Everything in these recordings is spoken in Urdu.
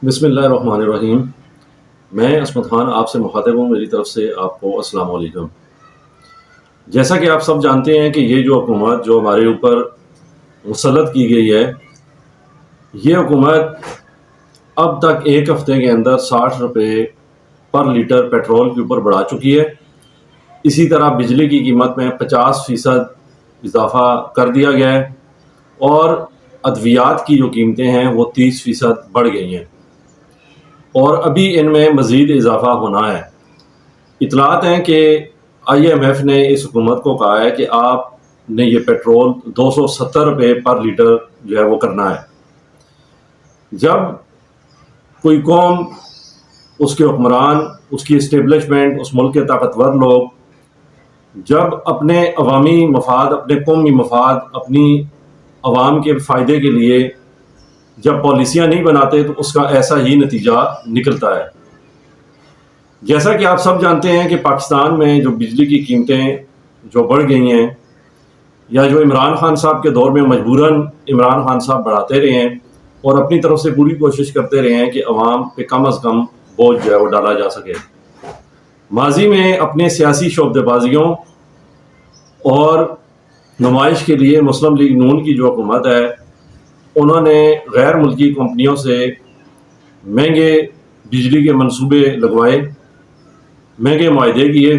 بسم اللہ الرحمن الرحیم۔ میں عصمت خان آپ سے مخاطب ہوں، میری طرف سے آپ کو السلام علیکم۔ جیسا کہ آپ سب جانتے ہیں کہ یہ جو حکومت جو ہمارے اوپر مسلط کی گئی ہے، یہ حکومت اب تک ایک ہفتے کے اندر 60 روپے پر لیٹر پیٹرول کے اوپر بڑھا چکی ہے۔ اسی طرح بجلی کی قیمت میں 50% اضافہ کر دیا گیا ہے، اور ادویات کی جو قیمتیں ہیں وہ 30% بڑھ گئی ہیں، اور ابھی ان میں مزید اضافہ ہونا ہے۔ اطلاعات ہیں کہ IMF نے اس حکومت کو کہا ہے کہ آپ نے یہ پیٹرول 270 روپے پر لیٹر جو ہے وہ کرنا ہے۔ جب کوئی قوم، اس کے حکمران، اس کی اسٹیبلشمنٹ، اس ملک کے طاقتور لوگ جب اپنے عوامی مفاد، اپنے قومی مفاد، اپنی عوام کے فائدے کے لیے جب پالیسیاں نہیں بناتے تو اس کا ایسا ہی نتیجہ نکلتا ہے۔ جیسا کہ آپ سب جانتے ہیں کہ پاکستان میں جو بجلی کی قیمتیں جو بڑھ گئی ہیں، یا جو عمران خان صاحب کے دور میں مجبوراً عمران خان صاحب بڑھاتے رہے ہیں اور اپنی طرف سے پوری کوشش کرتے رہے ہیں کہ عوام پہ کم از کم بوجھ جو ہے وہ ڈالا جا سکے۔ ماضی میں اپنے سیاسی شعبدے بازیوں اور نمائش کے لیے مسلم لیگ نون کی جو حکومت ہے، انہوں نے غیر ملکی کمپنیوں سے مہنگے بجلی کے منصوبے لگوائے، مہنگے معاہدے کیے،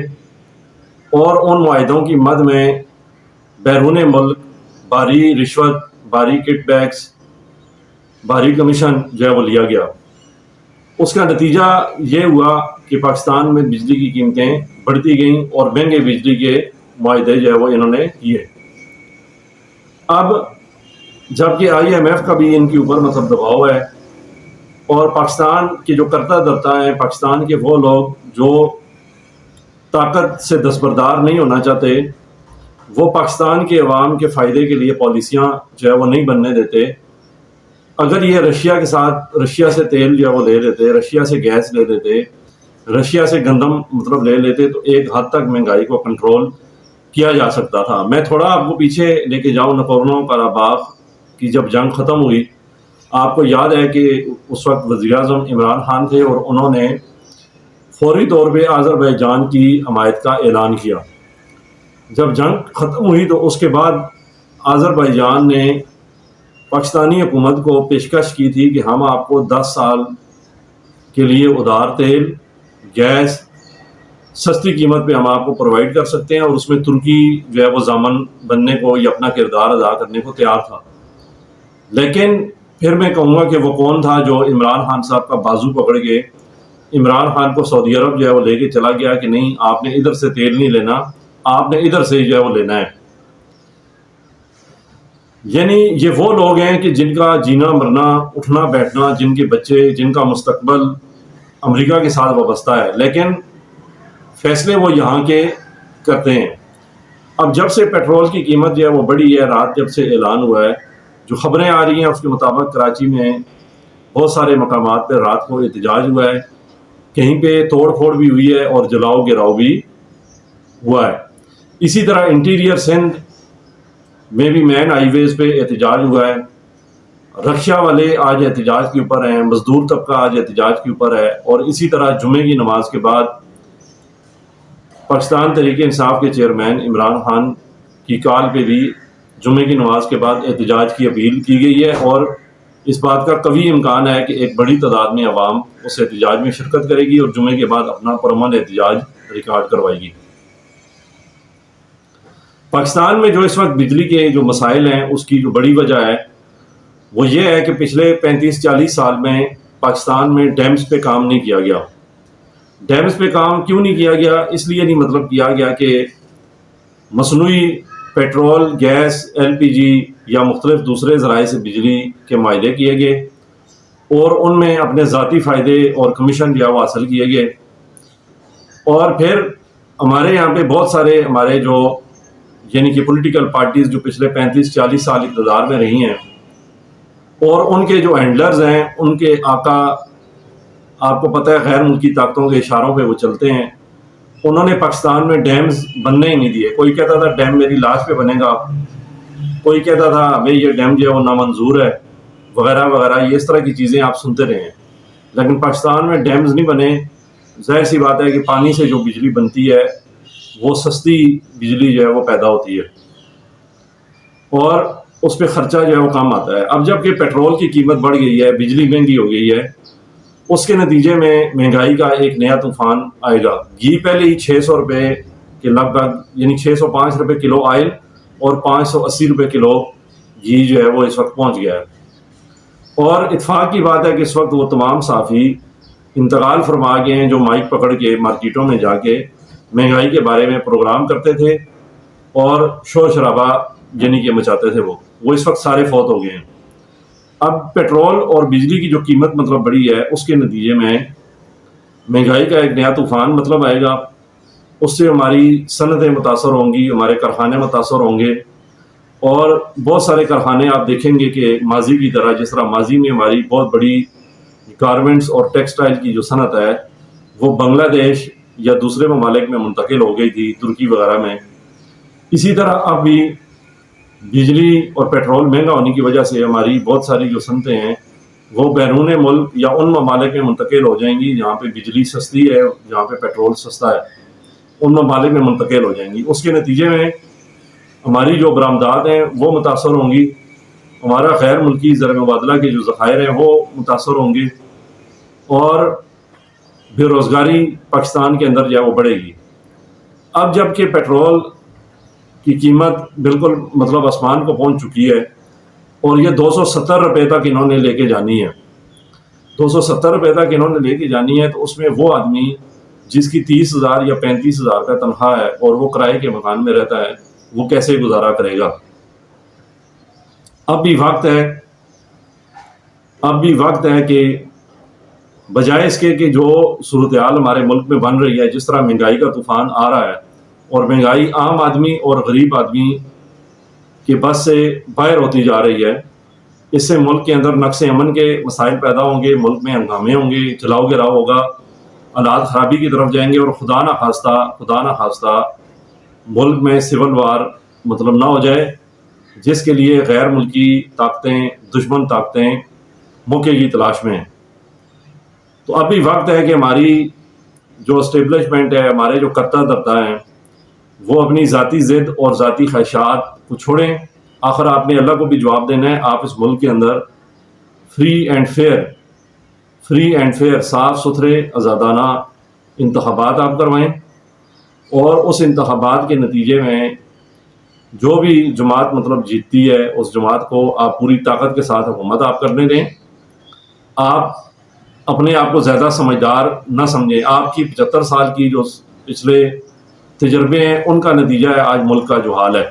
اور ان معاہدوں کی مد میں بیرون ملک بھاری رشوت، بھاری کٹ بیکس، بھاری کمیشن جو ہے وہ لیا گیا۔ اس کا نتیجہ یہ ہوا کہ پاکستان میں بجلی کی قیمتیں بڑھتی گئیں اور مہنگے بجلی کے معاہدے جو ہے وہ انہوں نے کیے۔ اب جبکہ IMF کا بھی ان کے اوپر مطلب دباؤ ہے، اور پاکستان کے جو کرتا دھرتا ہیں، پاکستان کے وہ لوگ جو طاقت سے دستبردار نہیں ہونا چاہتے، وہ پاکستان کے عوام کے فائدے کے لیے پالیسیاں جو ہے وہ نہیں بننے دیتے۔ اگر یہ رشیا کے ساتھ، رشیا سے تیل جو ہے وہ لے لیتے، رشیا سے گیس لے لیتے، رشیا سے گندم مطلب لے لیتے، تو ایک حد تک مہنگائی کو کنٹرول کیا جا سکتا تھا۔ میں تھوڑا آپ کو پیچھے لے کے جاؤں، نگورنو قراباغ کی جب جنگ ختم ہوئی، آپ کو یاد ہے کہ اس وقت وزیر اعظم عمران خان تھے، اور انہوں نے فوری طور پہ آذربائیجان کی حمایت کا اعلان کیا۔ جب جنگ ختم ہوئی تو اس کے بعد آذربائیجان نے پاکستانی حکومت کو پیشکش کی تھی کہ ہم آپ کو 10 سال کے لیے ادھار تیل، گیس سستی قیمت پہ ہم آپ کو پرووائڈ کر سکتے ہیں، اور اس میں ترکی جو ہے وہ ضامن بننے کو یا اپنا کردار ادا کرنے کو تیار تھا۔ لیکن پھر میں کہوں گا کہ وہ کون تھا جو عمران خان صاحب کا بازو پکڑ کے عمران خان کو سعودی عرب جو ہے وہ لے کے چلا گیا کہ نہیں، آپ نے ادھر سے تیل نہیں لینا، آپ نے ادھر سے جو ہے وہ لینا ہے۔ یعنی یہ وہ لوگ ہیں کہ جن کا جینا مرنا، اٹھنا بیٹھنا، جن کے بچے، جن کا مستقبل امریکہ کے ساتھ وابستہ ہے، لیکن فیصلے وہ یہاں کے کرتے ہیں۔ اب جب سے پیٹرول کی قیمت جو ہے وہ بڑھی ہے، رات جب سے اعلان ہوا ہے، جو خبریں آ رہی ہیں اس کے مطابق کراچی میں بہت سارے مقامات پہ رات کو احتجاج ہوا ہے، کہیں پہ توڑ پھوڑ بھی ہوئی ہے اور جلاؤ گراؤ بھی ہوا ہے۔ اسی طرح انٹیریئر سندھ میں بھی مین ہائی ویز پہ احتجاج ہوا ہے، رکشہ والے آج احتجاج کے اوپر ہیں، مزدور طبقہ آج احتجاج کے اوپر ہے، اور اسی طرح جمعے کی نماز کے بعد پاکستان تحریک انصاف کے چیئرمین عمران خان کی کال پہ بھی جمعے کی نماز کے بعد احتجاج کی اپیل کی گئی ہے، اور اس بات کا قوی امکان ہے کہ ایک بڑی تعداد میں عوام اس احتجاج میں شرکت کرے گی اور جمعے کے بعد اپنا پرامن احتجاج ریکارڈ کروائے گی۔ پاکستان میں جو اس وقت بجلی کے جو مسائل ہیں، اس کی جو بڑی وجہ ہے وہ یہ ہے کہ پچھلے 35-40 سال میں پاکستان میں ڈیمز پہ کام نہیں کیا گیا۔ ڈیمز پہ کام کیوں نہیں کیا گیا؟ اس لیے نہیں مطلب کیا گیا کہ مصنوعی پیٹرول، گیس، LPG یا مختلف دوسرے ذرائع سے بجلی کے معاہدے کیے گئے، اور ان میں اپنے ذاتی فائدے اور کمیشن جو ہے وہ حاصل کیے گئے۔ اور پھر ہمارے یہاں پہ بہت سارے ہمارے جو یعنی کہ پولیٹیکل پارٹیز جو پچھلے 35-40 سال اقتدار میں رہی ہیں، اور ان کے جو ہینڈلرز ہیں، ان کے آقا، آپ کو پتہ ہے غیر ملکی طاقتوں کے اشاروں پہ وہ چلتے ہیں، انہوں نے پاکستان میں ڈیمز بننے ہی نہیں دیے۔ کوئی کہتا تھا ڈیم میری لاش پہ بنے گا، کوئی کہتا تھا ہمیں یہ ڈیم جو ہے وہ نامنظور ہے، وغیرہ وغیرہ، یہ اس طرح کی چیزیں آپ سنتے رہے ہیں۔ لیکن پاکستان میں ڈیمز نہیں بنے. ظاہر سی بات ہے کہ پانی سے جو بجلی بنتی ہے وہ سستی بجلی جو ہے وہ پیدا ہوتی ہے اور اس پہ خرچہ جو ہے وہ کم آتا ہے. اب جب کہ پیٹرول کی قیمت بڑھ گئی ہے، بجلی مہنگی ہو گئی ہے، اس کے نتیجے میں مہنگائی کا ایک نیا طوفان آئے گا. گھی پہلے ہی 600 روپے کے لگ بھگ، یعنی 605 روپے کلو آئل اور 580 روپے کلو گھی جو ہے وہ اس وقت پہنچ گیا ہے. اور اتفاق کی بات ہے کہ اس وقت وہ تمام صحافی انتقال فرما گئے ہیں جو مائک پکڑ کے مارکیٹوں میں جا کے مہنگائی کے بارے میں پروگرام کرتے تھے اور شور شرابہ یعنی کہ مچاتے تھے. وہ اس وقت سارے فوت ہو گئے ہیں. اب پیٹرول اور بجلی کی جو قیمت مطلب بڑھی ہے، اس کے نتیجے میں مہنگائی کا ایک نیا طوفان مطلب آئے گا. اس سے ہماری صنعتیں متاثر ہوں گی، ہمارے کارخانے متاثر ہوں گے. اور بہت سارے کارخانے آپ دیکھیں گے کہ ماضی کی طرح، جس طرح ماضی میں ہماری بہت بڑی گارمنٹس اور ٹیکسٹائل کی جو صنعت ہے وہ بنگلہ دیش یا دوسرے ممالک میں منتقل ہو گئی تھی، ترکی وغیرہ میں، اسی طرح اب بھی بجلی اور پیٹرول مہنگا ہونے کی وجہ سے ہماری بہت ساری جو صنعتیں ہیں وہ بیرون ملک یا ان ممالک میں منتقل ہو جائیں گی جہاں پہ بجلی سستی ہے، جہاں پہ پیٹرول سستا ہے، ان ممالک میں منتقل ہو جائیں گی. اس کے نتیجے میں ہماری جو برآمدات ہیں وہ متاثر ہوں گی، ہمارا غیر ملکی زر مبادلہ کے جو ذخائر ہیں وہ متاثر ہوں گے اور بے روزگاری پاکستان کے اندر جو ہے وہ بڑھے گی. اب جب کہ پیٹرول کی قیمت بالکل مطلب آسمان کو پہنچ چکی ہے اور یہ 270 روپے تک انہوں نے لے کے جانی ہے، 270 روپے تک انہوں نے لے کے جانی ہے، تو اس میں وہ آدمی جس کی 30,000 یا 35,000 کا تنخواہ ہے اور وہ کرائے کے مکان میں رہتا ہے، وہ کیسے گزارا کرے گا. اب بھی وقت ہے کہ بجائے اس کے کہ جو صورتحال ہمارے ملک میں بن رہی ہے، جس طرح مہنگائی کا طوفان آ رہا ہے اور مہنگائی عام آدمی اور غریب آدمی کے بس سے باہر ہوتی جا رہی ہے، اس سے ملک کے اندر نقص امن کے مسائل پیدا ہوں گے، ملک میں ہنگامے ہوں گے، جلاؤ گراؤ ہوگا، حالات خرابی کی طرف جائیں گے اور خدا نہ خواستہ ملک میں سول وار مطلب نہ ہو جائے، جس کے لیے غیر ملکی طاقتیں، دشمن طاقتیں موقع کی تلاش میں ہیں. تو اب بھی وقت ہے کہ ہماری جو اسٹیبلشمنٹ ہے، ہمارے جو کرتا دھرتا ہیں، وہ اپنی ذاتی ضد اور ذاتی خواہشات کو چھوڑیں. آخر آپ نے اللہ کو بھی جواب دینا ہے. آپ اس ملک کے اندر فری اینڈ فیئر صاف ستھرے آزادانہ انتخابات آپ کروائیں اور اس انتخابات کے نتیجے میں جو بھی جماعت مطلب جیتتی ہے اس جماعت کو آپ پوری طاقت کے ساتھ حکومت آپ کرنے دیں. آپ اپنے آپ کو زیادہ سمجھدار نہ سمجھیں. آپ کی 75 سال کی جو پچھلے تجربے ہیں ان کا نتیجہ ہے آج ملک کا جو حال ہے،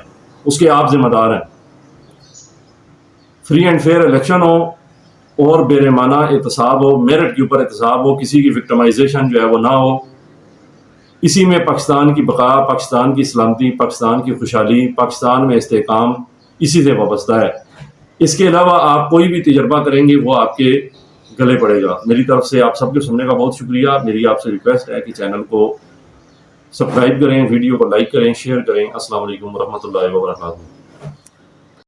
اس کے آپ ذمہ دار ہیں. فری اینڈ فیئر الیکشن ہو اور بے رحمانہ احتساب ہو، میرٹ کے اوپر احتساب ہو، کسی کی وکٹمائزیشن جو ہے وہ نہ ہو. اسی میں پاکستان کی بقا، پاکستان کی سلامتی، پاکستان کی خوشحالی، پاکستان میں استحکام اسی سے وابستہ ہے. اس کے علاوہ آپ کوئی بھی تجربہ کریں گے وہ آپ کے گلے پڑے گا. میری طرف سے آپ سب کے سننے کا بہت شکریہ. میری آپ سے ریکویسٹ ہے کہ چینل کو سبسکرائب کریں، ویڈیو کو لائک کریں، شیئر کریں. السلام علیکم ورحمۃ اللہ وبرکاتہ.